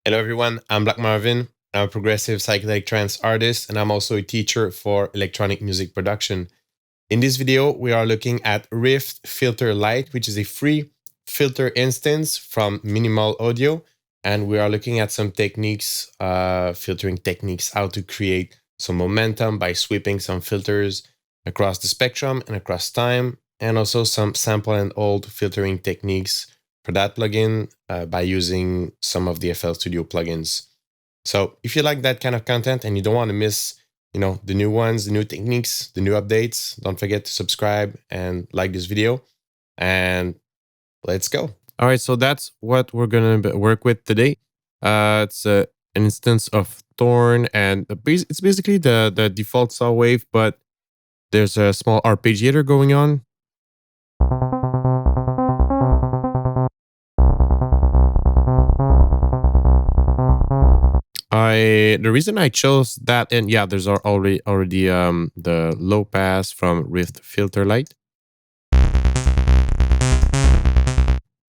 Hello, everyone. I'm Black Marvin. I'm a progressive psychedelic trance artist, and I'm also a teacher for electronic music production. In this video, we are looking at Rift Filter Lite, which is a free filter instance from Minimal Audio. And we are looking at some techniques, filtering techniques, how to create some momentum by sweeping some filters across the spectrum and across time, and also some sample and hold filtering techniques for that plugin by using some of the FL Studio plugins. So if you like that kind of content and you don't want to miss, the new ones, the new techniques, the new updates, don't forget to subscribe and like this video. And let's go. All right, so that's what we're gonna work with today. It's an instance of Thorn, and it's basically the default saw wave, but there's a small arpeggiator going on. The reason I chose that, and yeah, there's already the low pass from Rift Filter Lite.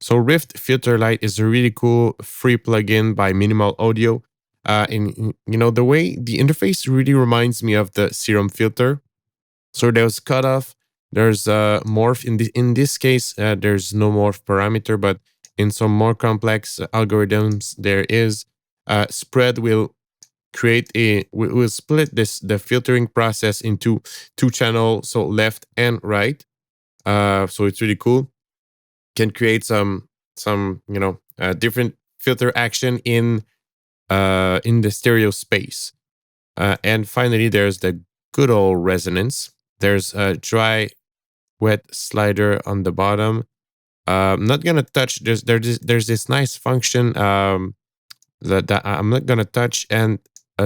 So Rift Filter Lite is a really cool free plugin by Minimal Audio. The way the interface really reminds me of the Serum filter. So there's cutoff, there's morph. In this case, there's no morph parameter, but in some more complex algorithms, there is. Spread will will split the filtering process into two channels, so left and right. So it's really cool. Can create some different filter action in the stereo space. And finally, there's the good old resonance. There's a dry, wet slider on the bottom. I'm not gonna touch. There's this nice function that I'm not gonna touch, and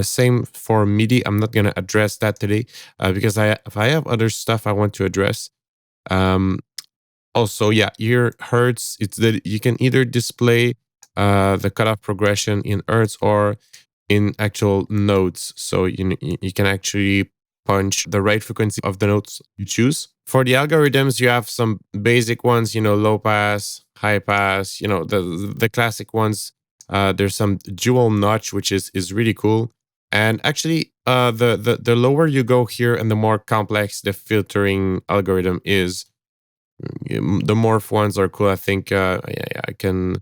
same for MIDI. I'm not gonna address that today because I have other stuff I want to address. Also, yeah, ear hertz. It's that you can either display the cutoff progression in hertz or in actual notes. So you can actually punch the right frequency of the notes you choose. For the algorithms, you have some basic ones, low pass, high pass, the classic ones. There's some dual notch, which is really cool. And actually, the lower you go here and the more complex the filtering algorithm is, the morph ones are cool. I think I can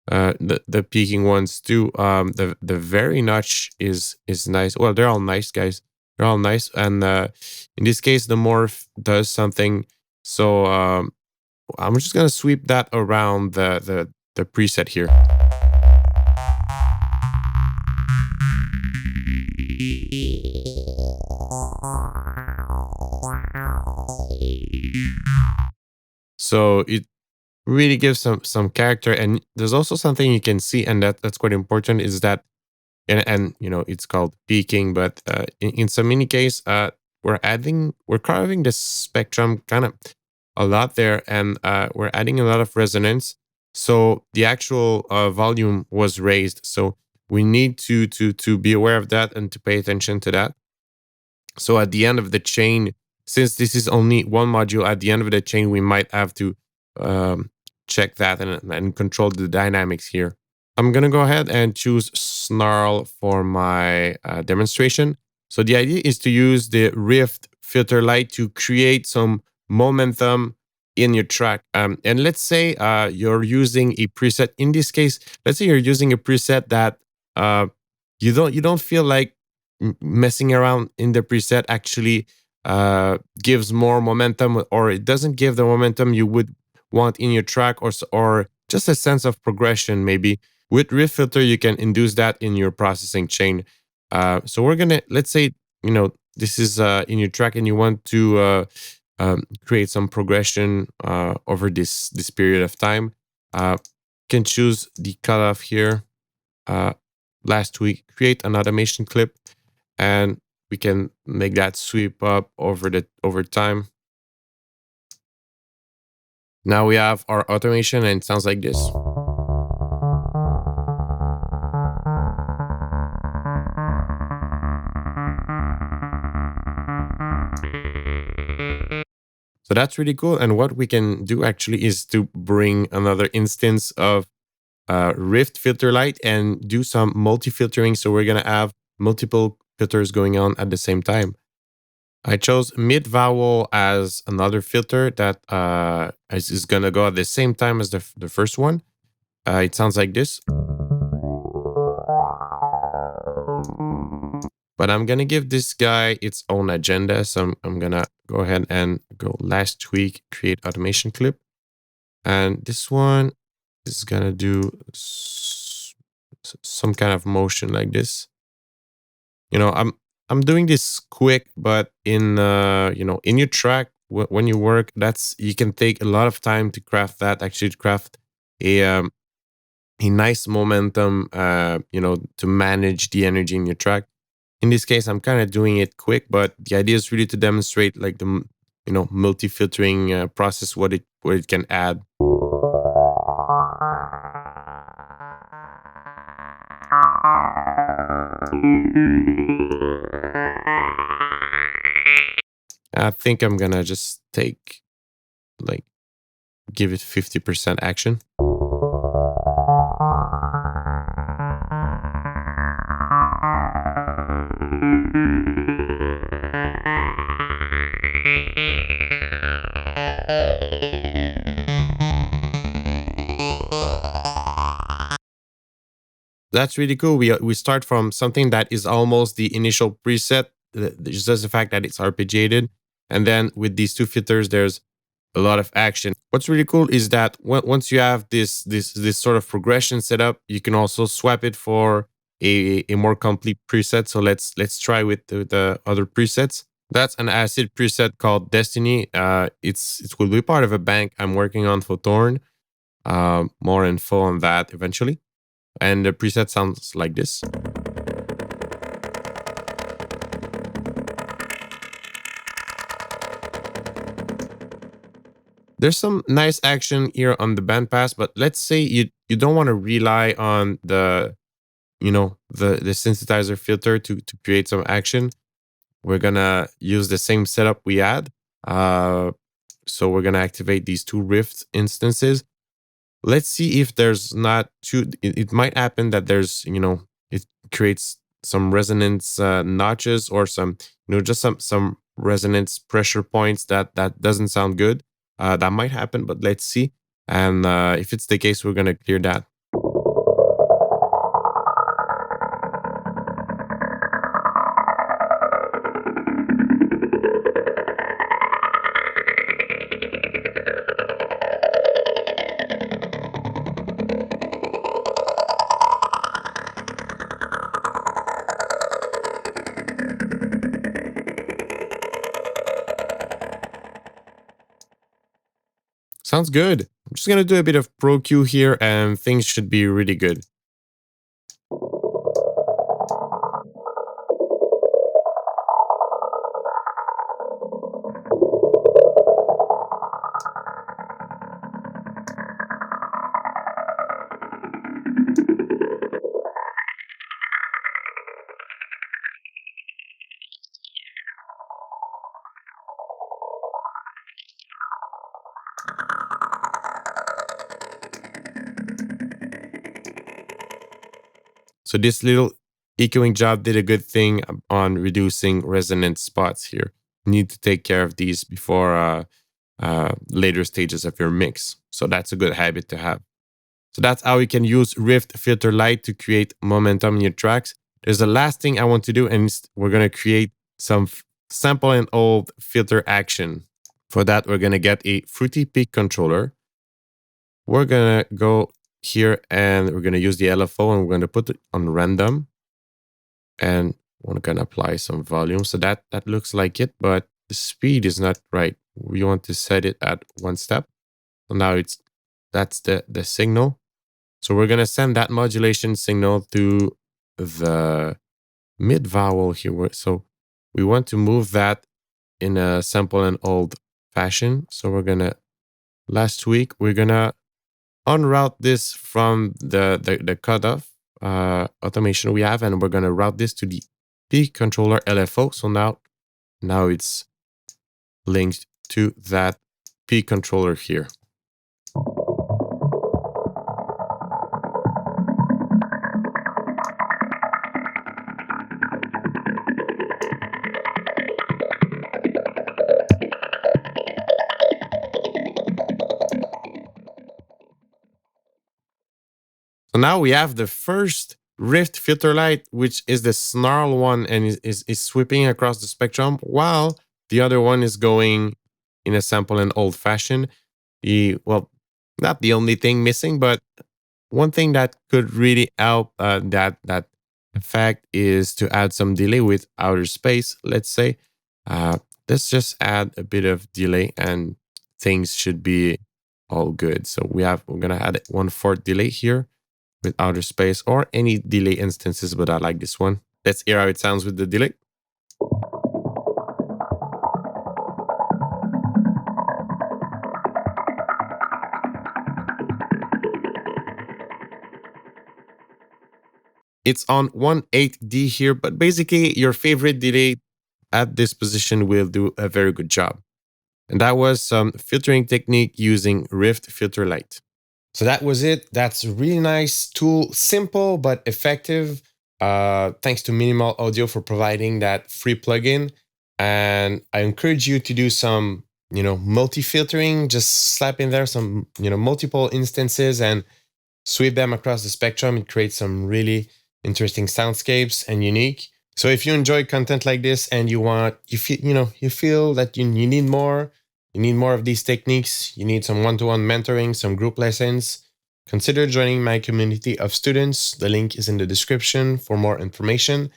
the peaking ones too. The very notch is nice. Well, they're all nice, guys. They're all nice, and in this case, the morph does something. So I'm just gonna sweep that around the preset here. So it really gives some character, and there's also something you can see, and that's quite important, is that and it's called peaking, but in some mini case we're carving the spectrum kind of a lot there, and we're adding a lot of resonance, so the actual volume was raised. So we need to be aware of that and to pay attention to that. So at the end of the chain, since this is only one module, at the end of the chain, we might have to check that and control the dynamics here. I'm going to go ahead and choose Snarl for my demonstration. So the idea is to use the Rift Filter Lite to create some momentum in your track. And let's say you're using a preset. In this case, let's say you're using a preset that you don't feel like messing around in the preset actually gives more momentum, or it doesn't give the momentum you would want in your track, or just a sense of progression maybe. With Rift Filter, you can induce that in your processing chain. So we're gonna, let's say, this is in your track and you want to create some progression over this period of time. Can choose the cutoff here. Last week, create an automation clip, and we can make that sweep up over time. Now we have our automation, and it sounds like this. So that's really cool. And what we can do actually is to bring another instance of Rift Filter Lite and do some multi-filtering. So we're going to have multiple filters going on at the same time. I chose mid vowel as another filter that is going to go at the same time as the first one. It sounds like this. But I'm going to give this guy its own agenda. So I'm going to go ahead and go last tweak, create automation clip. And this one is going to do some kind of motion like this. You know, I'm doing this quick, but in you know, in your track when you work, you can take a lot of time to craft that. Actually, to craft a nice momentum. You know, to manage the energy in your track. In this case, I'm kind of doing it quick, but the idea is really to demonstrate like the multi filtering process, what it can add. I think I'm gonna just give it 50% action. That's really cool. We start from something that is almost the initial preset, just the fact that it's arpeggiated, and then with these two filters, there's a lot of action. What's really cool is that once you have this sort of progression set up, you can also swap it for a more complete preset. So let's try with the other presets. That's an acid preset called Destiny. It will be part of a bank I'm working on for Thorn. More info on that eventually. And the preset sounds like this. There's some nice action here on the bandpass, but let's say you don't want to rely on the synthesizer filter to create some action. We're gonna use the same setup we had. So we're gonna activate these two Rift instances. Let's see if there's not two. It might happen that there's it creates some resonance notches or some just some resonance pressure points that doesn't sound good. That might happen, but let's see. And if it's the case, we're gonna clear that. Sounds good. I'm just going to do a bit of Pro Q here and things should be really good. So this little EQing job did a good thing on reducing resonance spots here. You need to take care of these before later stages of your mix. So that's a good habit to have. So that's how you can use Rift Filter Lite to create momentum in your tracks. There's the last thing I want to do, and we're going to create some sample and hold filter action. For that, we're going to get a Fruity Peak controller. We're going to go here and we're going to use the LFO and we're going to put it on random. And we're going to apply some volume. So that looks like it, but the speed is not right. We want to set it at 1 step. So now that's the signal. So we're going to send that modulation signal to the mid vowel here. So we want to move that in a sample and hold fashion. So we're going to, last week, we're going to unroute this from the cutoff automation we have, and we're going to route this to the P controller LFO. So now it's linked to that P controller here. So now we have the first Rift Filter Lite, which is the Snarl one and is sweeping across the spectrum, while the other one is going in a sample and old fashioned. Well, not the only thing missing, but one thing that could really help that effect is to add some delay with Outerspace. Let's say, uh, let's just add a bit of delay, and things should be all good. So we're gonna add 1/4 delay here with Outerspace or any delay instances, but I like this one. Let's hear how it sounds with the delay. It's on 1/8D here, but basically your favorite delay at this position will do a very good job. And that was some filtering technique using Rift Filter Lite. So that was it. That's a really nice tool, simple but effective. Thanks to Minimal Audio for providing that free plugin. And I encourage you to do some, multi-filtering. Just slap in there some, multiple instances and sweep them across the spectrum. It creates some really interesting soundscapes and unique. So if you enjoy content like this and you feel that you need more, you need more of these techniques, you need some one-to-one mentoring, some group lessons, consider joining my community of students. The link is in the description for more information.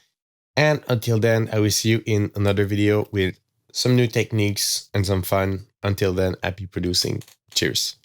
And until then, I will see you in another video with some new techniques and some fun. Until then, happy producing. Cheers.